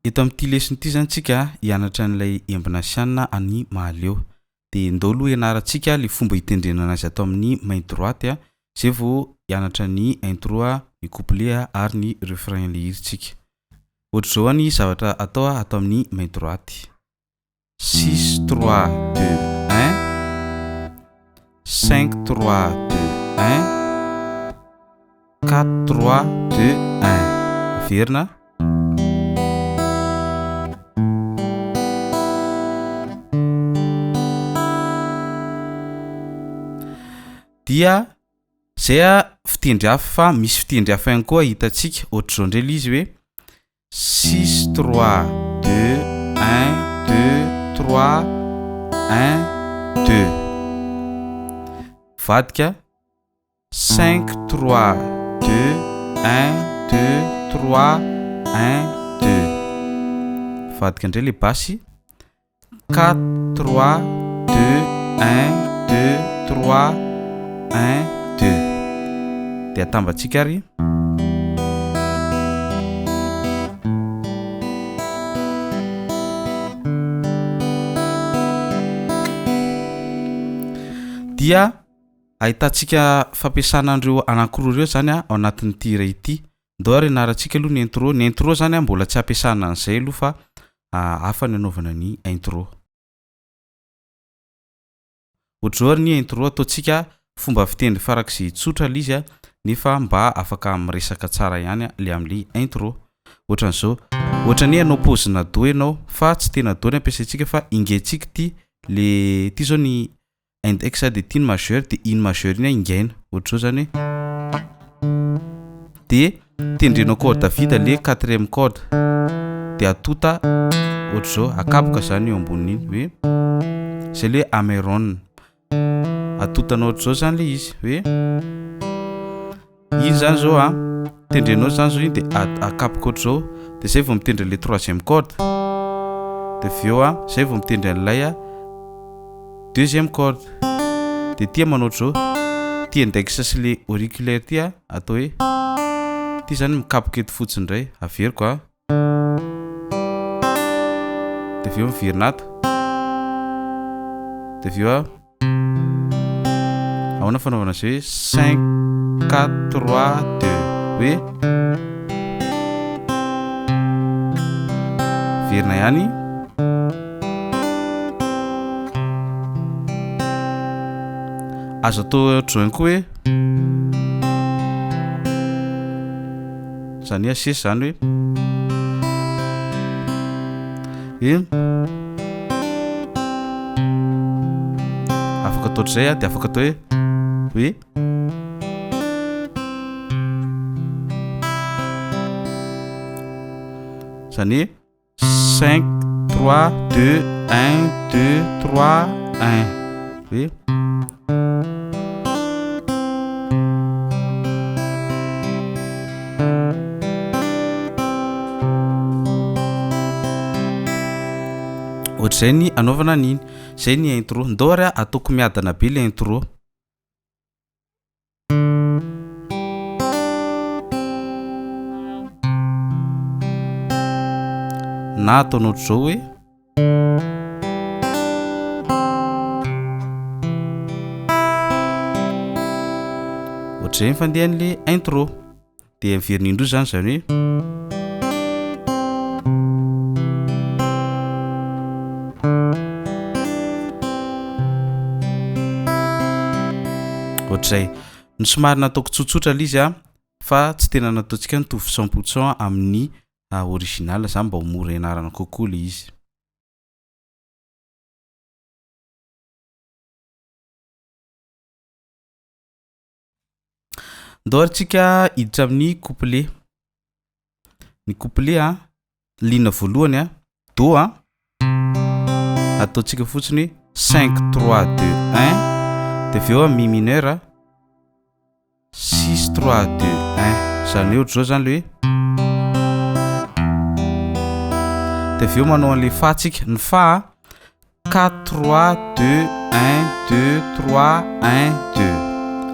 Eto amin'ity lesson ity zany tsika hianatra an'ilay embonasiana any mahaleo. De ndao aloha ianarantsika le fomba hitendrena anazy atao amin'ny main droite zay vao hianatra ny intro, ny couplet ary ny refrain le hirintsika. Ohatra zao ny zavatra atao amin'ny main droite. 6 3 2 1 5 3 2 1 4 3 2 1. Averina. Dia zay fitendry hafa fa misy fitendry hafa ihany koa hitantsika ohatra zao ndrely izy hoe 6 3 2 1 2 3 1 2. Vadika 5 3 2 1 2 3 1 2. Vadika ndray le basy 4 3 2 1 2 3 1 2. De atambatsika ary dia ahitantsika fampiasana andreo anankiroa ireo zany ao anatin'ity iray ity. Ndao ary ianarantsika aloha ny intro. Ny intro zany mbola tsy ampiasana an'izay aloha fa hafa ny anaovana ny intro. Ohatra zao ny intro ataontsika fomba fitendry farak'izay tsotra izy nefa mba afaka miresaka tsara ihany le am'le intro. Ohatran'izao, ohatra ny anao paozina do ianao fa tsy tena do ny ampiasaintsika fa ingaintsika ty le ty zao ny index de ty ny majeur de iny majeur iny ingaina. Ohatra zao zany de tendrenao corde vide le 4e corde de atota ohatra zao akapoka zany eo ambonin'iny hoe c'est le améron. Atotanao ohatra zao zany le izy hoe iny zany zao tendrenao zany zao iny de akapoka ohatra zao de zay vao mitendry le 3e corde de aveo zay vao mitendry an'ilay 2e corde de tia manao ohatra zao ty index sy le auriculaire ty atao hoe ty zany mikapoka eto fotsiny indray averiko de aveo miverina ato de aveo ahona fanaovana zay hoe 5 4 3 2 hoe verina ihany. Azo atao ohatra ihany koa hoe zany asesy zany hoe afaka atao ohatr'izay de afaka atao hoe zany 5 3 2 1 2 3 1 hoe ohatr'izay ny anaovana an'iny. Zay ny intro. Ndao ary ataoko miadana be le intro. Na ataonao ohatra zao hoe ohatr'izay mifandehan'le intro de miverina indroa zany zany hoe ohatr'izay. Ny somary nataoko tsotsotra le izy fa tsy tena nataontsika nitovy 100% amin'ny original zany mba ho mora ianarana kokoa le izy. Ndao ary tsika hiditra amin'ny couplet. Ny couplet ligne voalohany do ataontsika fotsiny 5 3 2 1 de aveo mi mineur 6 3 2 1 zany ohatra zao zany le de aveo manao an'le fa tsika ny fa 4 3 2 1 2 3 1 2.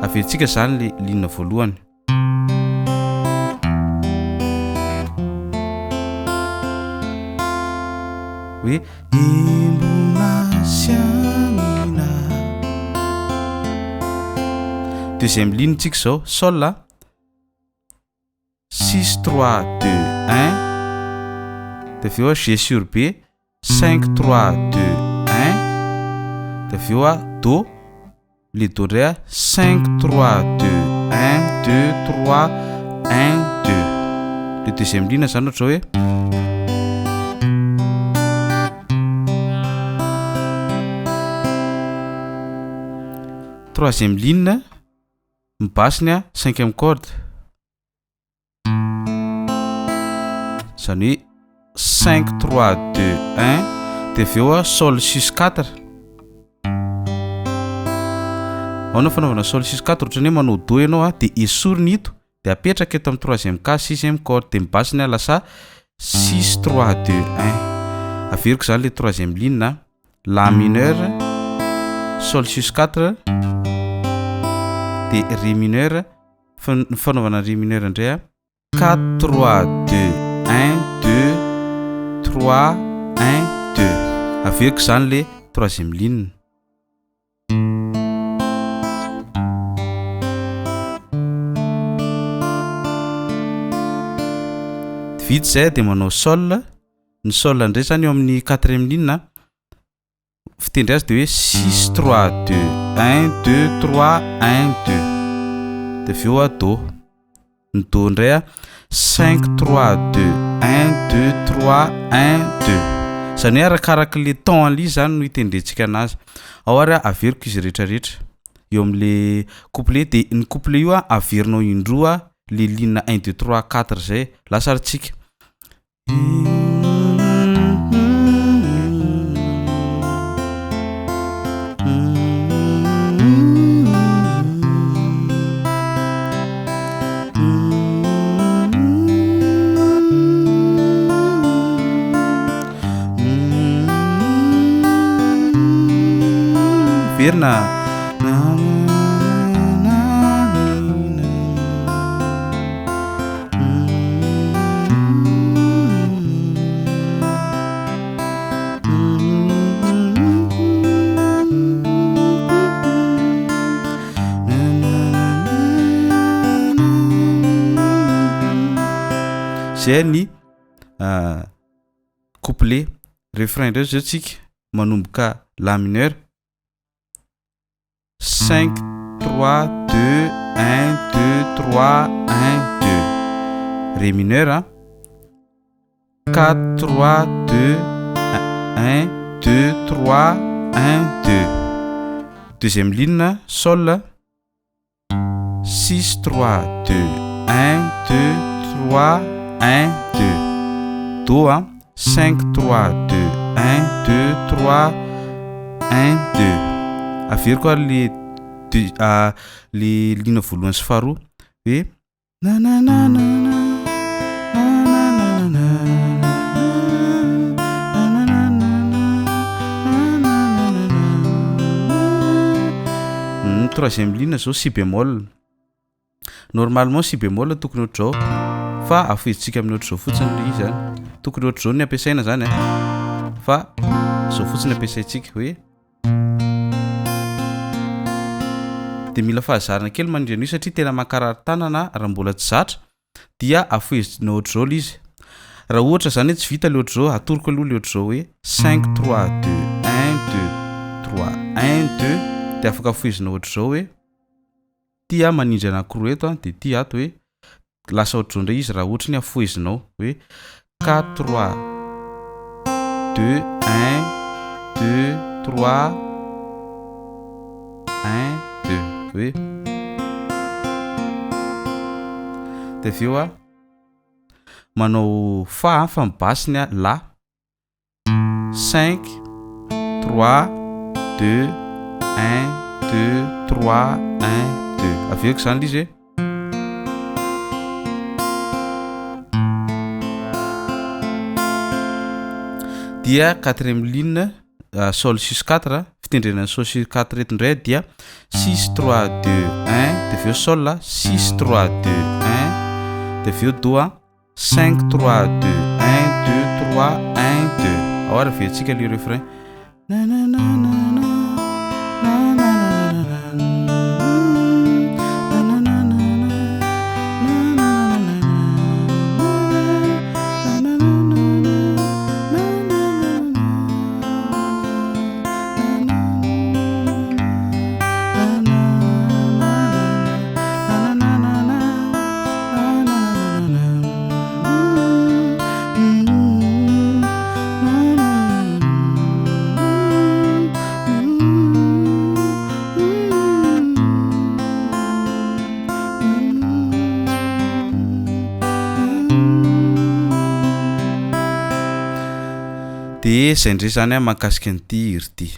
Averitsika zany le ligne voalohany. De hoe embona sianina. Deuxième ligne tsika zao sol 6 3 2 1 de avy eo G sur B 5 3 2 1 de avy eo Do le Do ndray 5 3 2 1 2 3 1 2. Le deuxième ligne zany ohatra hoe troisième ligne mibasiny cinquième corde zany hoe 5 3 2 1 de avy eo sol 6 4. Ao na fanaovana sol 6 4 ohatra ny hoe manao Do ianao de esorina ito de apetraka eto amin'ny troisième cas sixième corde de mibasiny lasa 6 3 2 1. Averiko zany le troisième ligne La mineur sol 6 4 de Ré mineur fanaovana Ré mineur indray 4 3 2 1 2 3 1 2. Averiko zany le troisième ligne. Vite zay de manao sol. Ny sol ndray zany eo amin'ny quatrième ligne fitendry azy de hoe 6 3 2 1 2 3 1 2 de avy eo Do. Ny Do ndray 5 3 2 1 2 3 1 2. Zany hoe arakaraka le temps ali zany no hitendrentsika anazy. Ao ary averiko izy rehetrarehetra eo amin'le couplet de ny couplet io averinao indroa le ligne 1 2 3 4 zay lasaritsika. Verna zay ny couplet refrain ndray zao tsika manomboka La mineur 5 3 2 1 2 3 1 2. Ré mineur 4 3 2 1 2 3 1 2. Deuxième ligne sol 6 3 2 1 2 3 1 2. Do 5 3 2 1 2 3 1 2. Averiko ary le ligne voalohany sy faharoa hoe na na na na na troisième ligne zao si bémol. Normalement si bémol tokony ohatr'izao fa afoizitsika amin'ny ohatr'izao fotsiny le izy zany. Tokony ohatr'izao ny ampiasaina zany fa zao fotsiny ampiasaitsika hoe de mila fahazarana kely mandrina io satria tena mankarary tanana raha mbola tsy zatra dia afoizina ohatr'izao le izy. Raha ohatra zany tsy vita le ohatr'izao atoroko aloha le ohatr'izao hoe 5 3 2 1 2 3 1 2 de afaka afoizina ohatr'izao hoe tia manindry anankiroa eto de tia ato hoe lasa ohatr'izao ndray izy raha ohatra ny afoizinao hoe 4 3 2 1 2 3 1 2 hoe de avy eo manao fa mibasiny La 5 3 2 1 2 3 1 2. Avy eo zany le izy dia quatrième ligne sol 6 4 fitendrenan'ny sol 6 4 reto ndray dia 6 3 2 1 de avy eo sol 6 3 2 1 de avy eo Do 5 3 2 1 2 3 1 2. ao araventsika le refrain de zay ndray zany a mahakasika an'ity iry ty